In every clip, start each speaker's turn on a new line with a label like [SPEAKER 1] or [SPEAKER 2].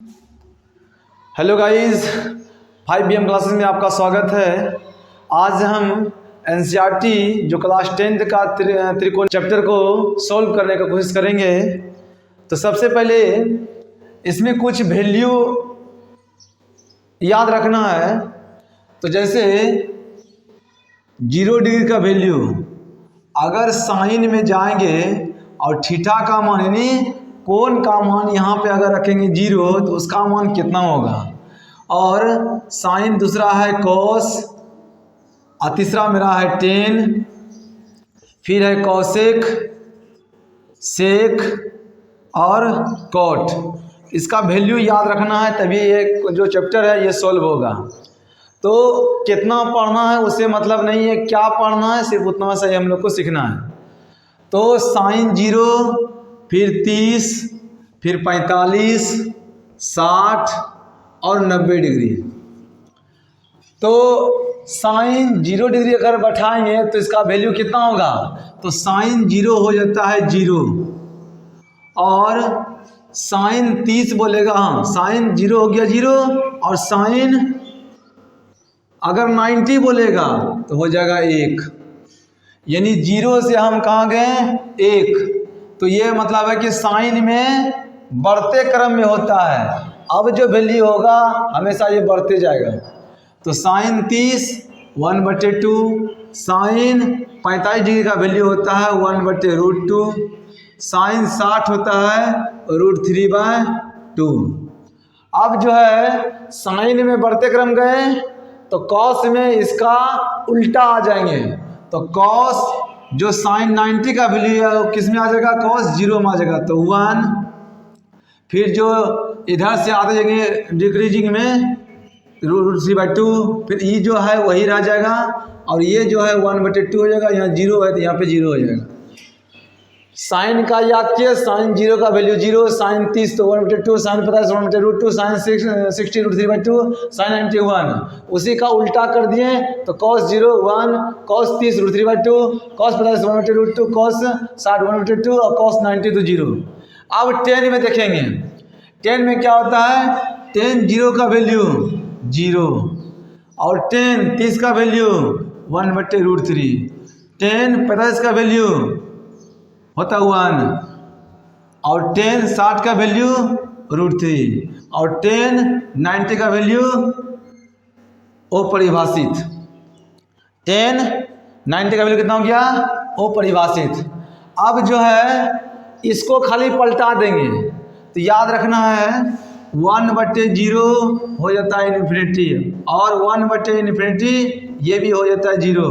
[SPEAKER 1] Hello guys, 5BM classes में आपका स्वागत है। आज हम एनसीईआरटी जो क्लास 10th का त्रिकोण चैप्टर को सॉल्व करने का कोशिश करेंगे। तो सबसे पहले इसमें कुछ वैल्यू याद रखना है। तो जैसे 0 डिग्री का वैल्यू अगर साइन में जाएंगे और थीटा का मान यानी कोण का मान यहाँ पे अगर रखेंगे 0 तो उसका मान कितना होगा। और साइन दूसरा है कॉस और तीसरा मेरा है टेन, फिर है कॉसेक, सेक और कॉट। इसका वैल्यू याद रखना है, तभी ये जो चैप्टर है ये सॉल्व होगा। तो कितना पढ़ना है उससे मतलब नहीं है, क्या पढ़ना है सिर्फ उतना सही हम लोग को सीखना है। तो साइन 0, फिर 30, फिर 45, 60 और 90 डिग्री। तो साइन 0 डिग्री अगर बैठाएंगे तो इसका वैल्यू कितना होगा। तो साइन 0 हो जाता है 0 और साइन 30 बोलेगा, हाँ साइन 0 हो गया 0 और साइन अगर 90 बोलेगा तो हो जाएगा 1। यानी 0 से हम कहाँ गए 1। तो ये मतलब है कि साइन में बढ़ते क्रम में होता है। अब जो वैल्यू होगा हमेशा ये बढ़ते जाएगा। तो साइन 30 1/2, साइन 45 डिग्री का वैल्यू होता है 1/√2, साइन 60 होता है √3/2। अब जो है साइन में बढ़ते क्रम गए तो कॉस में इसका उल्टा आ जाएंगे। तो कॉस जो साइन 90 का वैल्यू है वो किस में आ जाएगा, कॉस 0 में आ जाएगा तो 1। फिर जो इधर से आते जाएंगे डिक्रीजिंग में √3/2, फिर ये जो है वही रह जाएगा और ये जो है 1/2 हो जाएगा। यहाँ 0 है तो यहाँ पे 0 हो जाएगा। साइन का याद किया, साइन 0 का वैल्यू 0, साइन 30 तो 1/2, साइन 50 1/√2, साइन 60 √3/2, साइन 90 1। उसी का उल्टा कर दिए तो cos 0 1, cos 30 √3/2, cos 50 1/√2, cos 60 1/2 और cos 90 तो 0। अब 10 में देखेंगे, 10 में क्या होता है, 10 0 का वैल्यू 0 और 10 30 का वैल्यू 1/√3, 10 50 का वैल्यू होता 1 और 10 60 का वैल्यू √3 और 10 90 का वैल्यू अपरिभाषित। 10 90 का वैल्यू कितना हो गया, अपरिभाषित। अब जो है इसको खाली पलटा देंगे तो याद रखना है 1/0 हो जाता है इन्फिनिटी और 1/∞ ये भी हो जाता है 0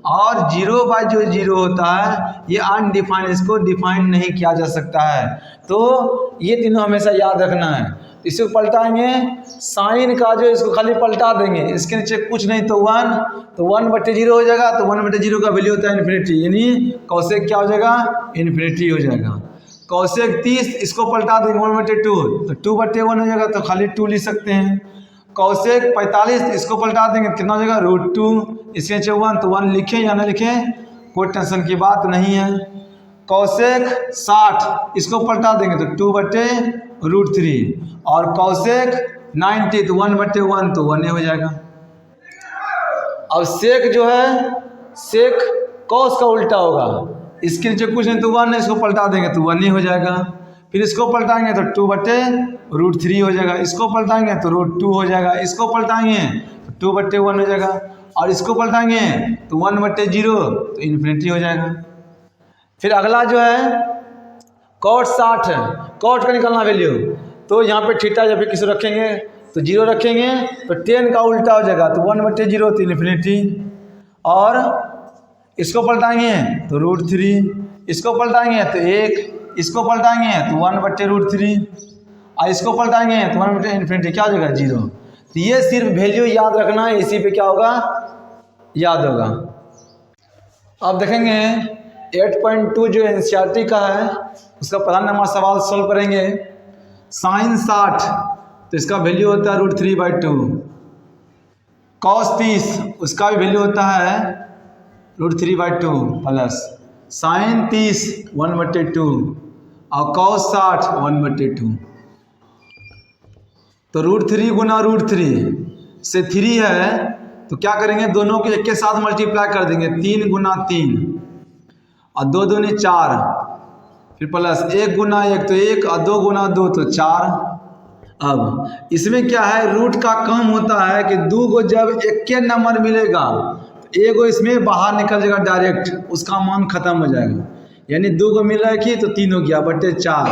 [SPEAKER 1] और 0/0 होता है ये अनडिफाइंड, इसको डिफाइन नहीं किया जा सकता है। तो ये तीनों हमेशा याद रखना है। इसको पलटाएंगे, साइन का जो इसको खाली पलटा देंगे, इसके नीचे कुछ नहीं तो 1, तो 1/0 हो जाएगा। तो 1/0 का वैल्यू होता है इन्फिनिटी, यानी कॉसेक क्या हो जाएगा, इन्फिनिटी हो जाएगा। कॉसेक 30 इसको पलटा देंगे 1/2 तो 2/1 हो जाएगा, तो खाली 2 लिख सकते हैं। कॉसेक 45 इसको पलटा देंगे कितना हो जाएगा √2, इसके नीचे 1 तो 1 लिखें या ना लिखें कोई टेंशन की बात नहीं है। कॉसेक 60 इसको पलटा देंगे तो 2/√3 और कॉसेक 90 तो 1/1 तो 1 हो जाएगा। अब सेक जो है, सेक कॉस का उल्टा होगा, इसके नीचे कुछ नहीं तो 1 है, इसको पलटा देंगे तो 1 हो जाएगा। फिर इसको पलटाएंगे तो 2/√3 हो जाएगा, इसको पलटाएंगे तो √2 हो जाएगा, इसको पलटाएंगे तो 2/1 हो जाएगा और इसको पलटाएंगे तो 1/0 तो इन्फिनिटी हो जाएगा। फिर अगला जो है cot 60 है, cot का निकालना वैल्यू। तो यहाँ पे थीटा या फिर किसी रखेंगे तो 0 रखेंगे तो 10 का उल्टा हो जाएगा तो 1/0 तो इन्फिनिटी और इसको पलटाएंगे तो √3, इसको पलटाएंगे तो 1, इसको पलटाएंगे तो 1/√3 और इसको पलटाएंगे तो 1/∞ क्या हो जाएगा 0। तो ये सिर्फ वैल्यू याद रखना है, इसी पे क्या होगा याद होगा। अब देखेंगे 8.2 जो एनसीईआरटी का है उसका पहला नंबर सवाल सॉल्व करेंगे। साइन 60 तो इसका वैल्यू होता है √3/2, cos 30 उसका भी वैल्यू होता है √3/2 प्लस साइन 30 1/2 और cos 60 1/2। तो √3 गुना √3 से 3 है तो क्या करेंगे, दोनों को एक के साथ मल्टीप्लाई कर देंगे, 3 गुना 3 और 2 दूनी 4, फिर प्लस 1 गुना 1 तो 1 और 2 गुना 2 तो 4। अब इसमें क्या है, रूट का काम होता है कि 2 को जब एक के नंबर मिलेगा तो 1 को इसमें बाहर निकल जाएगा डायरेक्ट, उसका मान खत्म हो जाएगा। यानी 2 को मिल रहा है कि तो 3 हो गया बटे 4,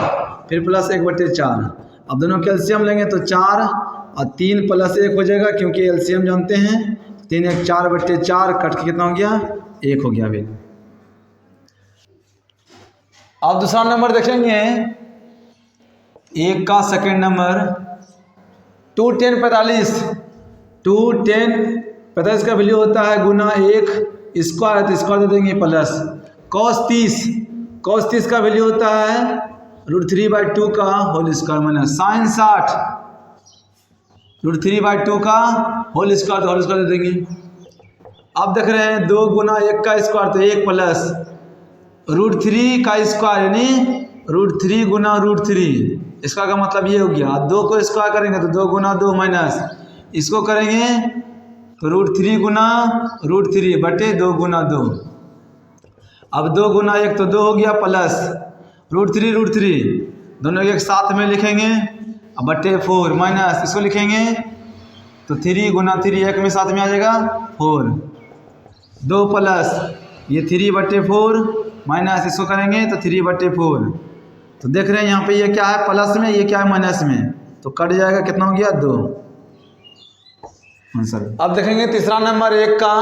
[SPEAKER 1] फिर प्लस 1 बटे 4। अब दोनों कैल्शियम लेंगे तो 4 और 3 प्लस 1 हो जाएगा, क्योंकि एलसीएम जानते हैं। 3 1 4 बटे 4 कट के कितना हो गया, 1 हो गया। अभी अब दूसरा नंबर देखेंगे, 1 का सेकेंड नंबर 2 10 45। 2 10 45 का वैल्यू होता है गुना 1 स्क्वायर, तो स्क्वायर दे देंगे प्लस cos 30 का वैल्यू होता है √3/2 का होल स्क्वायर माइनस sin 60 √3/2 का होल स्क्वायर दे देंगे। अब देख रहे हैं 2 गुना 1 का स्क्वायर तो 1 प्लस √3 का स्क्वायर यानी √3 गुना √3, इसका का मतलब ये हो गया। 2 को स्क्वायर करेंगे तो 2 गुना 2 माइनस इसको करेंगे तो √3 गुना √3 बटे 2 गुना 2। अब 2 गुना 1 तो 2 हो गया प्लस √3 दोनों एक साथ में लिखेंगे अब बटे 4 माइनस इसको लिखेंगे तो 3 गुना 3 एक में साथ में आ जाएगा 4, 2 प्लस ये 3 बटे 4 माइनस इसको करेंगे तो 3 बटे 4। तो देख रहे हैं यहाँ पे ये क्या है प्लस में, ये क्या है माइनस में, तो कट जाएगा, कितना हो गया 2 आंसर। अब देखेंगे तीसरा नंबर 1 का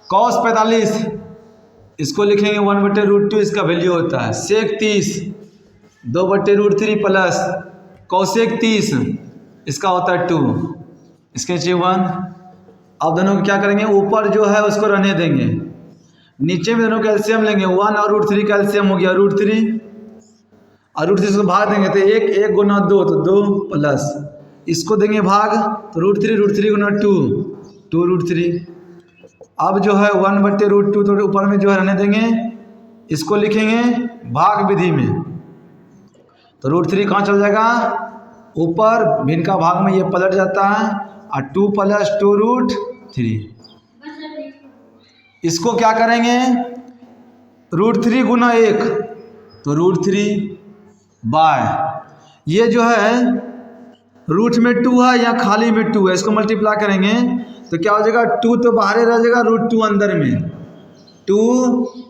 [SPEAKER 1] cos 45, इसको लिखेंगे 1/√2, इसका वैल्यू होता है sec 30 2/√3 प्लस cosec 30 इसका होता है 2, इसके नीचे 1। अब दोनों को क्या करेंगे, ऊपर जो है उसको रहने देंगे, नीचे में दोनों का एलसीएम लेंगे, 1 और √3 का एलसीएम हो गया √3 और √3 को भाग देंगे तो 1 गुना 2 तो 2 प्लस इसको देंगे भाग तो √3 गुना 2 2√3। अब जो है 1/√2 तो ऊपर में जो है रहने देंगे, इसको लिखेंगे भाग विधि में तो √3 कहाँ चल जाएगा, ऊपर भिन्न का भाग में ये पलट जाता है और 2 प्लस 2√3। इसको क्या करेंगे, √3 गुना 1 तो √3 बाय ये जो है रूट में 2 है या खाली में 2 है, इसको मल्टीप्लाई करेंगे तो क्या हो जाएगा, 2 तो बाहर रह जाएगा, √2 अंदर में 2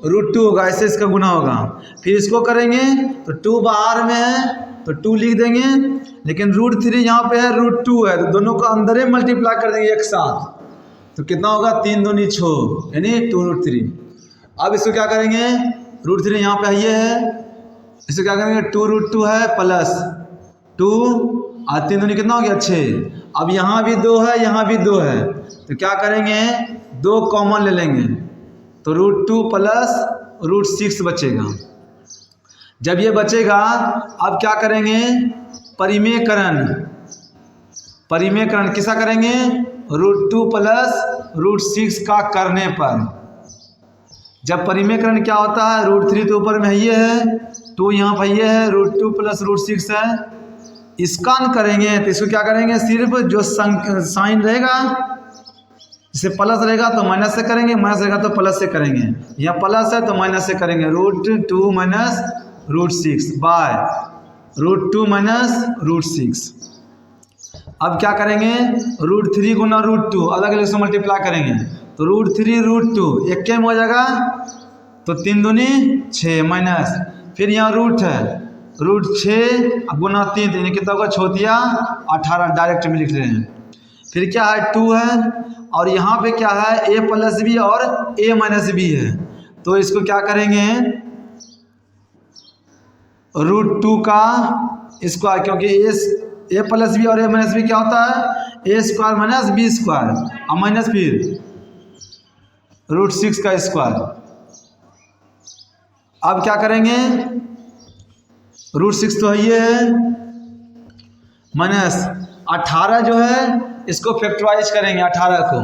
[SPEAKER 1] √2 होगा, ऐसे इसका गुना होगा। फिर इसको करेंगे तो 2 बाहर में है तो 2 लिख देंगे, लेकिन √3 यहाँ पे है √2 है, तो दोनों को अंदर ही मल्टीप्लाई कर देंगे एक साथ, तो कितना होगा 3 दूनी 6 यानी 2√3। अब इसको क्या करेंगे, √3 यहाँ पे ये है, इसको क्या करेंगे 2√2 है प्लस 2 और 3 दूनी कितना हो गया 6। अब यहाँ भी 2 है यहाँ भी 2 है, तो क्या करेंगे 2 कॉमन ले लेंगे तो √2 प्लस √6 बचेगा। जब ये बचेगा अब क्या करेंगे, परिमेयकरण किसा करेंगे, √2 प्लस √6 का करने पर। जब परिमेयकरण क्या होता है, √3 तो ऊपर में ये है, 2 यहाँ पर ये है, √2 प्लस √6 है, इसका करेंगे तो इसको क्या करेंगे, सिर्फ जो साइन रहेगा जैसे प्लस रहेगा तो माइनस से करेंगे, माइनस रहेगा तो प्लस से करेंगे, यहाँ प्लस है तो माइनस से करेंगे, √2 माइनस √6 बाय √2 माइनस √6। अब क्या करेंगे, √3 गुना √2 अलग अलग से मल्टीप्लाई करेंगे तो √3 √2 एक में हो जाएगा तो 3 दूनी 6 माइनस फिर यहाँ रूट है √6 गुना 3 यानी कितना होगा 18 डायरेक्ट में लिख रहे हैं। फिर क्या है 2 है और यहाँ पे क्या है a प्लस बी और a माइनस बी है, तो इसको क्या करेंगे √2 का स्क्वायर, क्योंकि a प्लस बी और a माइनस बी क्या होता है a square minus B square और माइनस फिर √6 का स्क्वायर। अब क्या करेंगे √6 तो ये है माइनस 18 जो है इसको फैक्टराइज करेंगे 18 को,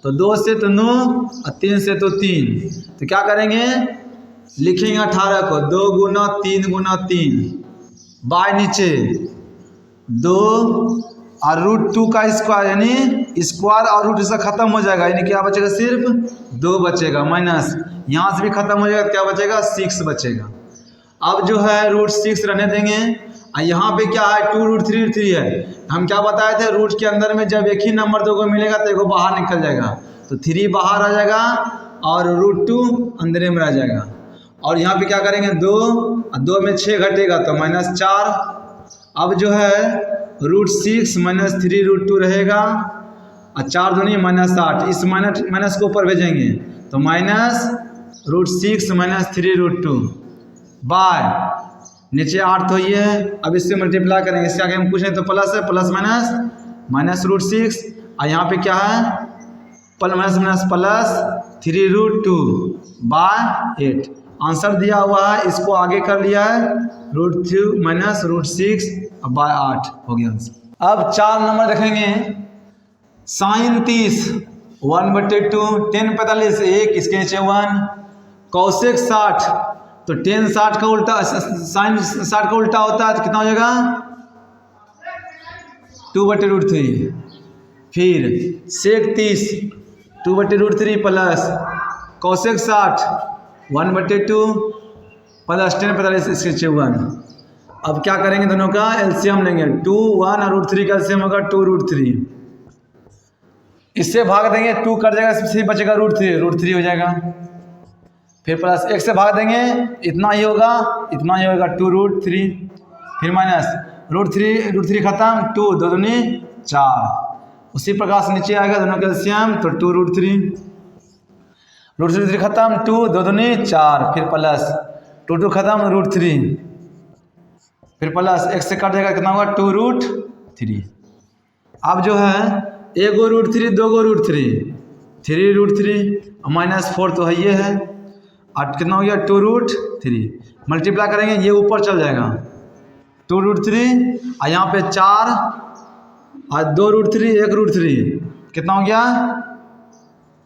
[SPEAKER 1] तो 2 से तो 9 और 3 से तो 3, तो क्या करेंगे लिखेंगे 18 को 2 गुना 3 गुना 3 बाय नीचे 2 और √2 का स्क्वायर यानी स्क्वायर और रूट से खत्म हो जाएगा, यानी क्या बचेगा, सिर्फ 2 बचेगा, माइनस यहाँ से भी खत्म हो जाएगा, क्या बचेगा, 6 बचेगा। अब जो है √6 रहने देंगे, और यहाँ पे क्या है 2√3 है। हम क्या बताए थे, रूट के अंदर में जब एक ही नंबर 2 को मिलेगा तो एगो बाहर निकल जाएगा, तो 3 बाहर आ जाएगा और √2 अंदर में आ जाएगा। और यहाँ पे क्या करेंगे 2 और 2 में 6 घटेगा तो -4। अब जो है √6 - 3√2 रहेगा और 4 दूनी -8, इस माइनस को ऊपर भेजेंगे तो -√6 - 3√2 बाय नीचे 8 तो ये है। अब इससे मल्टीप्लाई करेंगे, इसके आगे हम कुछ नहीं तो प्लस है, प्लस माइनस -√6 और यहाँ पे क्या है प्लस 3√2 बाय 8। आंसर दिया हुआ है, इसको आगे कर लिया है √2 - √6 बाय 8 हो गया आंसर। अब 4 नंबर देखेंगे, sin 30 1/2 tan 45 1 इसके नीचे 1 cosec 60 तो tan 60 का उल्टा sin 60 का उल्टा होता है तो कितना हो जाएगा 2/√3। फिर sec 30 2/√3 plus cosec 60 1/2 plus tan 45 इसके नीचे 1। अब क्या करेंगे, दोनों का एलसीएम लेंगे, 2 1 और √3 का एलसीएम होगा 2√3। इससे भाग देंगे 2 कट जाएगा, इससे बचेगा √3 हो जाएगा। फिर प्लस 1 से भाग देंगे, इतना ही होगा 2√3। फिर माइनस √3 खत्म, 2 2 दूनी 4। उसी प्रकार से नीचे आएगा दोनों का एलसीएम तो 2√3 खत्म, 2 2 दूनी 4। फिर प्लस 2 खत्म, √3 फिर प्लस 1 से कट जाएगा, कितना होगा 2√3। अब जो है एगो √3 दो गो √3 3√3 -4 तो है ये है, और कितना हो गया 2√3 मल्टीप्लाई करेंगे ये ऊपर चल जाएगा 2√3 और यहाँ पे 4 और 2√3 1√3 कितना हो गया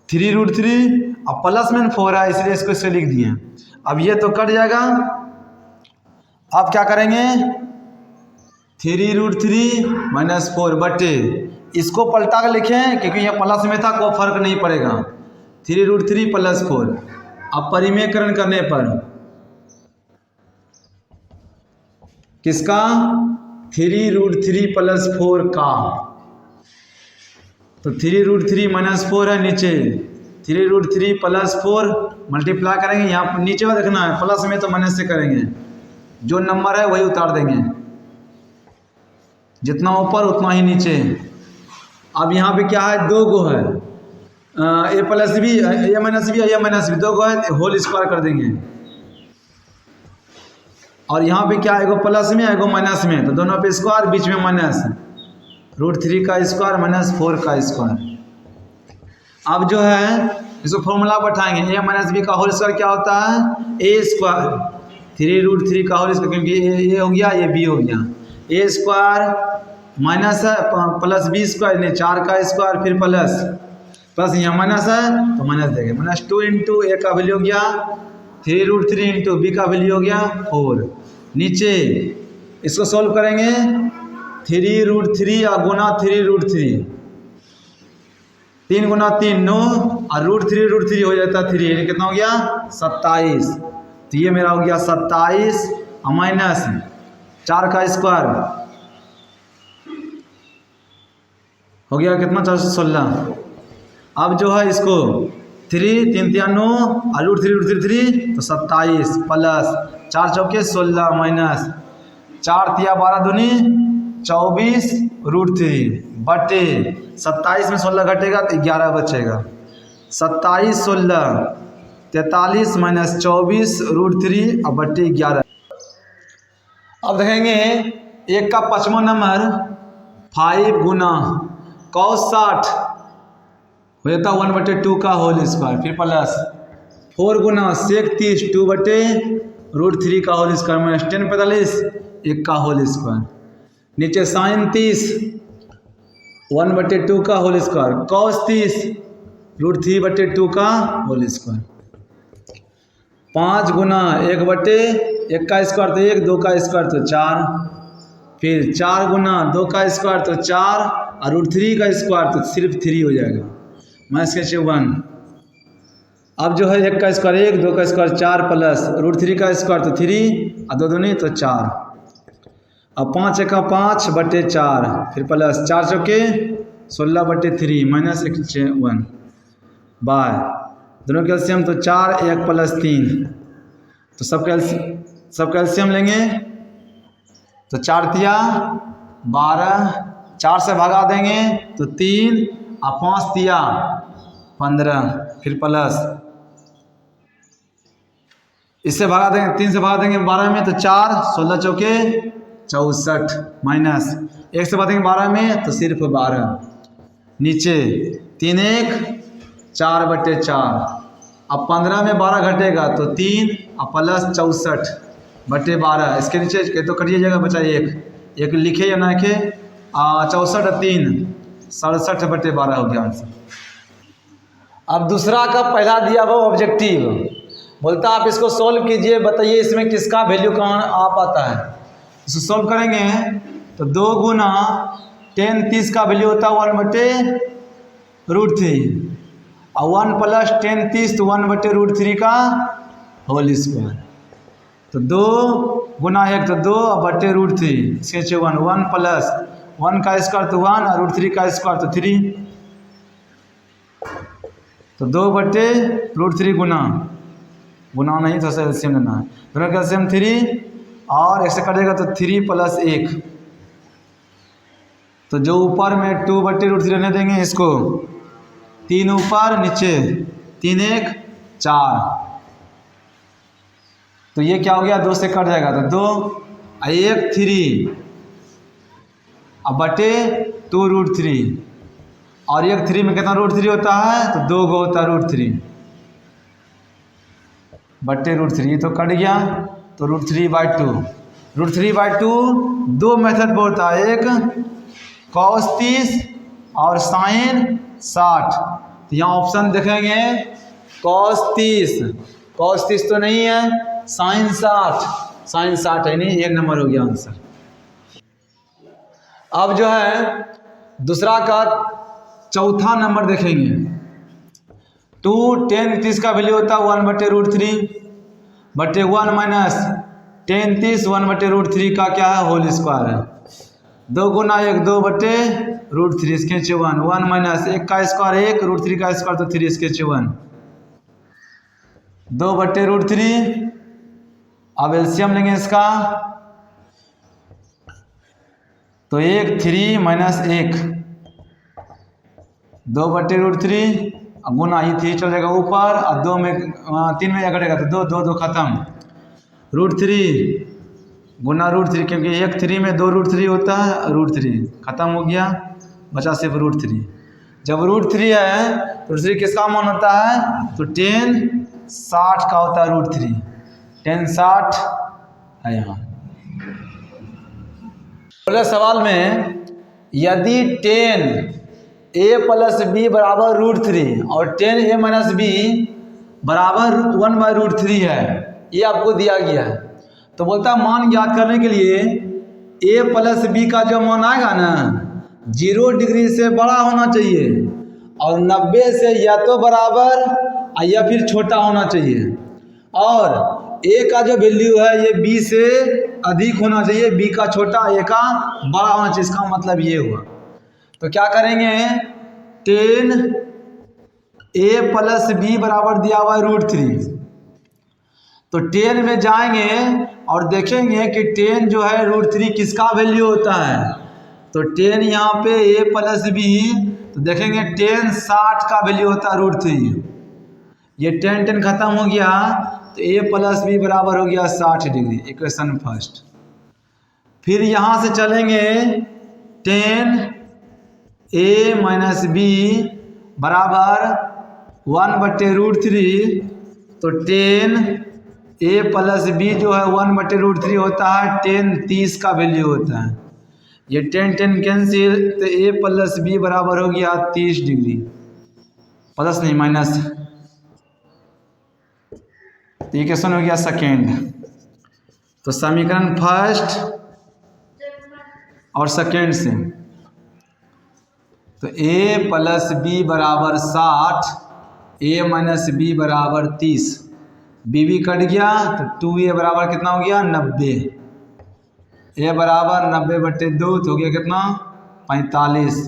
[SPEAKER 1] 3√3 और प्लस में 4 है इसलिए इसको इससे लिख दिए। अब ये तो कट जाएगा। अब क्या करेंगे 3√3 - 4 बटे इसको पलटा कर लिखें क्योंकि यह प्लस में था, कोई फर्क नहीं पड़ेगा। 3√3 + 4। अब परिमेयकरण करने पर किसका 3√3 + 4 का, तो 3√3 - 4 है नीचे, 3√3 + 4 मल्टीप्लाई करेंगे, यहाँ नीचे में देखना है, प्लस में तो माइनस से करेंगे, जो नंबर है वही उतार देंगे, जितना ऊपर उतना ही नीचे। अब यहाँ पे क्या है 2 गो है a + b a - b 2 गो है, होल स्क्वायर कर देंगे। और यहाँ पे क्या एगो प्लस में एगो माइनस में, तो दोनों पे स्क्वायर बीच में माइनस, √3 का स्क्वायर - 4 का स्क्वायर। अब जो है इसको फॉर्मूला बैठाएंगे, a - b का होल स्क्वायर क्या होता है a², 3√3 का होल स्क्वायर, क्योंकि a हो गया ये b हो गया, a² माइनस है प्लस b² नहीं 4 का स्क्वायर, फिर प्लस यहाँ माइनस है तो माइनस देंगे, -2 × a का वैल्यू हो गया 3√3 × b का वैल्यू हो गया 4। नीचे इसको सॉल्व करेंगे 3√3 और गुना 3√3, 3 × 3 9 और √3 हो जाता है 3, यानी कितना हो गया 27। तो ये मेरा हो गया 27 और माइनस 4 का स्क्वायर हो गया कितना 416। अब जो है इसको 3 3 3 9 और √3 तो 27 प्लस 4 चौके 16 माइनस 4 3 12 दूनी 24 √3 बटे 27 में 16 घटेगा तो 11 बचेगा, 27 16 43 - 24 √3 और बटे 11। अब देखेंगे 1 का 5वां नंबर 5 गुना cos 60 हो जाता 1/2 का होल स्क्वायर, फिर प्लस 4 गुना sec 30 2/√3 का होल स्क्वायर - tan 45 1 का होल स्क्वायर। नीचे sin 30 1/2 का होल स्क्वायर, cos 30 √3/2 का होल स्क्वायर। 5 गुना 1/1 का स्क्वायर तो 1, 2 का स्क्वायर तो 4 फिर 4 गुना 2 का स्क्वायर तो 4 और √3 का स्क्वायर तो सिर्फ 3 हो जाएगा। माइनस के 1। अब जो है 1 का स्क्वायर 1, 2 का स्क्वायर 4 प्लस √3 का स्क्वायर तो 3 और 2 दूनी तो 4। अब 5 1 5 बटे 4 फिर प्लस 4 चौके 16 बटे 3 माइनस 1 बाय दोनों कैल्शियम तो 4 1 प्लस 3 तो सब कैल्शियम लेंगे तो 4 तिया 12 4 से भगा देंगे तो 3 और 5 तिया 15 फिर प्लस इससे भगा देंगे 3 से भगा देंगे 12 में तो 4 16 चौके 64 माइनस 1 से भगा देंगे 12 में तो सिर्फ 12 नीचे 3 1 4 बटे 4। अब 15 में 12 घटेगा तो 3 और प्लस 64 बटे 12 इसके नीचे तो कटिए जाएगा बचा 1 लिखे या ना लिखे 64 और 3 67 बटे 12 हो गया आंसर। अब दूसरा का पहला दिया हुआ ऑब्जेक्टिव बोलता आप इसको सोल्व कीजिए बताइए इसमें किसका वैल्यू कहाँ आ पाता है। इसको सोल्व करेंगे तो 2 गुना 10 30 का वैल्यू होता है 1 बटे √3 और 1 प्लस 10 30 तो 1 बटे √3 का होल स्क्वायर तो 2 गुना 1 तो 2 और बटे √3 इसके 1 प्लस 1 का स्क्वायर तो 1 और √3 का स्क्वायर तो 3 तो 2 बटे √3 गुना नहीं तो एलसीएम लेना है दोनों का एलसीएम 3 और 1 से कटेगा तो 3 प्लस 1 तो जो ऊपर में 2 बटे √3 रहने देंगे इसको 3 ऊपर नीचे 3 1 4 तो ये क्या हो गया 2 से कट जाएगा तो 2 1 3 अब बटे 2 √3 और 1 3 में कितना √3 होता है तो 2 गो होता है √3 बटे √3 तो कट गया तो √3/2 √3/2 दो मेथड बोलता है एक cos 30 और sin 60 तो यहाँ ऑप्शन देखेंगे cos 30 तो नहीं है sin 60 है नहीं 1 नंबर हो गया आंसर। अब जो है दूसरा का चौथा नंबर देखेंगे 2 10 30 का वैल्यू होता है 1 बटे √3 बटे 1 माइनस 10 30 1 बटे √3 का क्या है होल स्क्वायर है 2 गुना 1 2 बटे √3 इसके 1 माइनस 1 का स्क्वायर 1 √3 का स्क्वायर तो 3 इसके 2 बटे √3। अब एलसीएम लेंगे इसका तो 1 3 माइनस 1 2 बटे √3 गुना ये 3 चल जाएगा ऊपर और 2 में 3 में घटेगा तो 2 खत्म √3 गुना √3 क्योंकि 1 3 में 2 √3 होता है √3 खत्म हो गया बचा सिर्फ √3। जब √3 है तो √3 किसका मान होता है तो 10 60 का होता है √3 10 60 है यहाँ। अगले सवाल में यदि 10 a प्लस बी बराबर √3 और 10a माइनस बी बराबर 1/√3 है ये आपको दिया गया है तो बोलता है मान ज्ञात करने के लिए a प्लस बी का जो मान आएगा ना 0 डिग्री से बड़ा होना चाहिए और 90 से या तो बराबर या फिर छोटा होना चाहिए और a का जो वैल्यू है ये b से अधिक होना चाहिए b का छोटा a का बड़ा होना चाहिए इसका मतलब ये हुआ। तो क्या करेंगे 10 a प्लस बी बराबर दिया हुआ है √3 तो 10 में जाएंगे और देखेंगे कि 10 जो है √3 किसका वैल्यू होता है तो 10 यहाँ पे a प्लस बी तो देखेंगे 10 60 का वैल्यू होता है √3 ये 10 खत्म हो गया तो a प्लस बी बराबर हो गया 60 डिग्री इक्वेशन फर्स्ट। फिर यहाँ से चलेंगे 10 a माइनस बी बराबर 1 बटे √3 तो 10 a प्लस बी जो है 1 बटे √3 होता है 10 30 का वैल्यू होता है ये 10 कैंसिल तो a प्लस बी बराबर हो गया 30 डिग्री प्लस नहीं माइनस तो ये क्वेश्चन हो गया सेकेंड। तो समीकरण फर्स्ट और सेकेंड से। तो a प्लस बी बराबर 60, a माइनस बी बराबर 30, b कट गया तो 2a बराबर कितना हो गया 90, a बराबर 90/2 तो हो गया कितना 45,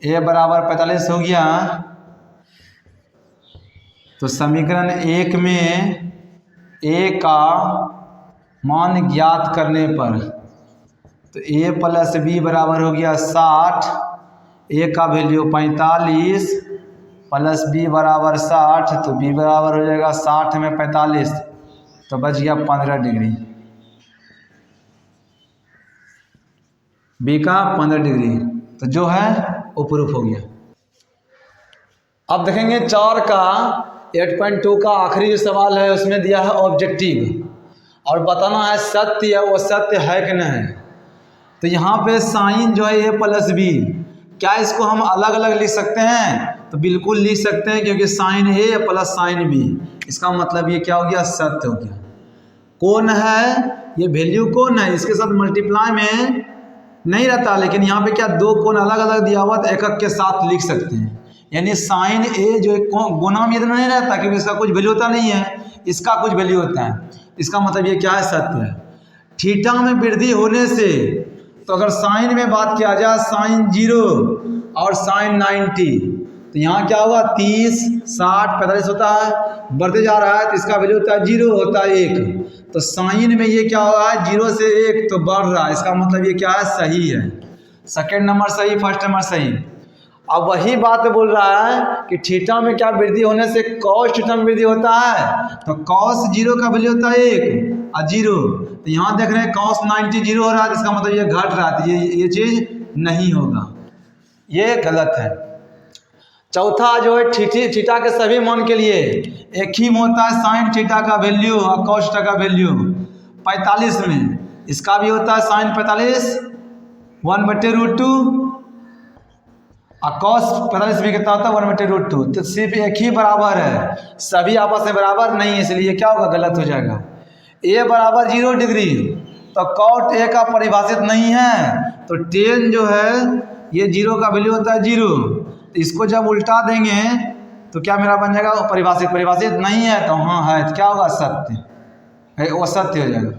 [SPEAKER 1] a बराबर 45 हो गया। तो समीकरण 1 में a का मान ज्ञात करने पर तो a प्लस बी बराबर हो गया 60, a का वैल्यू 45 प्लस b बराबर 60, तो b बराबर हो जाएगा 60 में 45 तो बच गया 15 डिग्री, b का 15 डिग्री। तो जो है वो प्रूफ हो गया। अब देखेंगे 4 का 8.2 का आखिरी जो सवाल है उसमें दिया है ऑब्जेक्टिव और बताना है सत्य वो सत्य है कि नहीं। तो यहाँ पे साइन जो है a प्लस बी, क्या इसको हम अलग अलग लिख सकते हैं? तो बिल्कुल लिख सकते हैं, क्योंकि sine a plus sine B, इसका मतलब ये क्या हो गया सत्य हो गया। कौन है ये वैल्यू कौन है, इसके साथ मल्टीप्लाई में नहीं रहता, लेकिन यहाँ पे क्या दो कोण अलग अलग दिया हुआ तो एक एक के साथ लिख सकते हैं। यानी साइन ए जो गुना में इतना नहीं रहता क्योंकि इसका कुछ वैल्यू होता नहीं है, इसका कुछ वैल्यू होता है। इसका मतलब ये क्या है सत्य है। थीटा में वृद्धि होने से, तो अगर साइन में बात किया जाए साइन 0 और साइन 90, तो यहाँ क्या होगा 30, 60, 45 होता है, बढ़ते जा रहा है तो इसका वैल्यू होता है 0 होता है 1। तो साइन में ये क्या हुआ है 0 से 1 तो बढ़ रहा है, इसका मतलब ये क्या है सही है। सेकंड नंबर सही, फर्स्ट नंबर सही। अब वही बात बोल रहा है कि थीटा में क्या वृद्धि होने से कॉस थीटा में वृद्धि होता है, तो कॉस 0 का वैल्यू होता है 1 और 0। तो यहाँ देख रहे हैं कॉस 90 0 हो रहा है, इसका मतलब ये घट रहा है, ये चीज नहीं होगा, ये गलत है। चौथा जो है थीटा के सभी मान के लिए एक ही में होता है साइन थीटा का वैल्यू और कॉस थीटा का वैल्यू 45 में, इसका भी होता है साइन 45 1/√2 और कॉस 45 भी कितना होता है 1/√2। तो सिर्फ एक ही बराबर है, सभी आपस में बराबर नहीं है, इसलिए क्या होगा गलत हो जाएगा। a बराबर 0 डिग्री, तो कॉट a का परिभाषित नहीं है, तो tan जो है ये 0 का वैल्यू होता है 0। तो इसको जब उल्टा देंगे तो क्या मेरा बन जाएगा परिभाषित, परिभाषित नहीं है तो हाँ है, तो क्या होगा सत्य है, वो सत्य हो जाएगा।